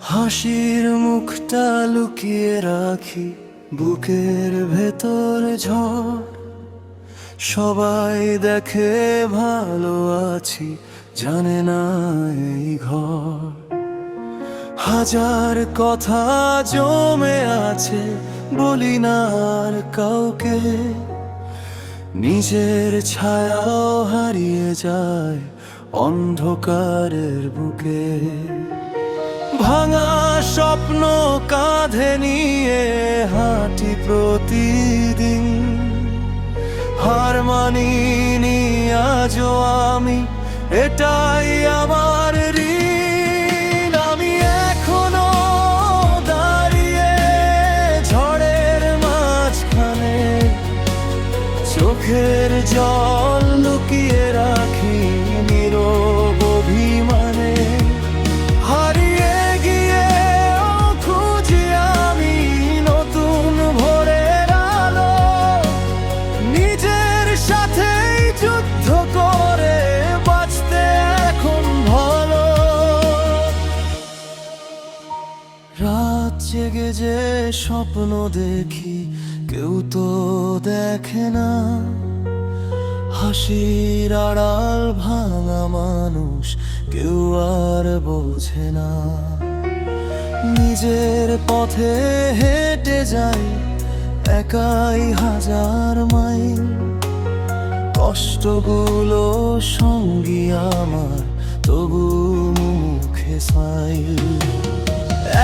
হাসির মুখটা লুকিয়ে রাখি, বুকের ভেতর ঝড়। সবাই দেখে ভালো আছি, জানে না এই ঘর। হাজার কথা জমে আছে, বলি না আর কাউকে। নিজের ছায়াও হারিয়ে যায় অন্ধকারের বুকে। ভাঙা স্বপ্ন কাঁধে নিয়ে হাঁটি প্রতিদিন। হার মানিনি আজও আমি, এটাই আমার ঋণ। আমি এখনো দাঁড়িয়ে ঝড়ের মাঝখানে, চোখের জল লুকিয়ে রাখি নীরব অভিমানে। হারিয়ে গিয়েও খুঁজি আমি নতুন ভোরের আলো, নিজের সাথেই যুদ্ধ করে বাঁচতে এখন ভালো। রাত জেগে যে স্বপ্ন দেখি, কেউ তো দেখে না। হাসির আড়াল ভাঙা মানুষ কেউ আর বোঝে না। নিজের পথে হেঁটে যাই একাই হাজার মাইল। কষ্টগুলো সঙ্গী আমার, তবু মুখে স্মাইল।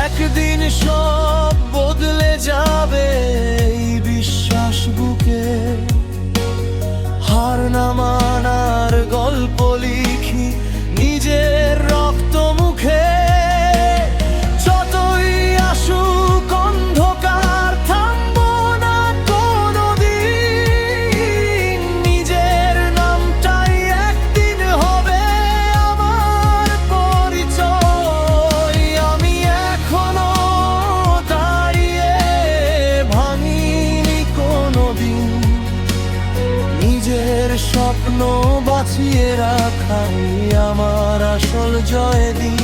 একদিন সব বদলে যাবে এই বিশ্বাস বুকে। হার না মানার গল্প লিখি নিজের রক্ত মুখে। যতই আসুক অন্ধকার, থামবো না কোনোদিন। নিজের নামটাই একদিন হবে আমার পরিচয়। আমি এখনো দাঁড়িয়ে ভাঙিনি কোনোদিন। নিজের স্বপ্ন বাঁচিয়ে রাখাই আমার আসল জয় দিন।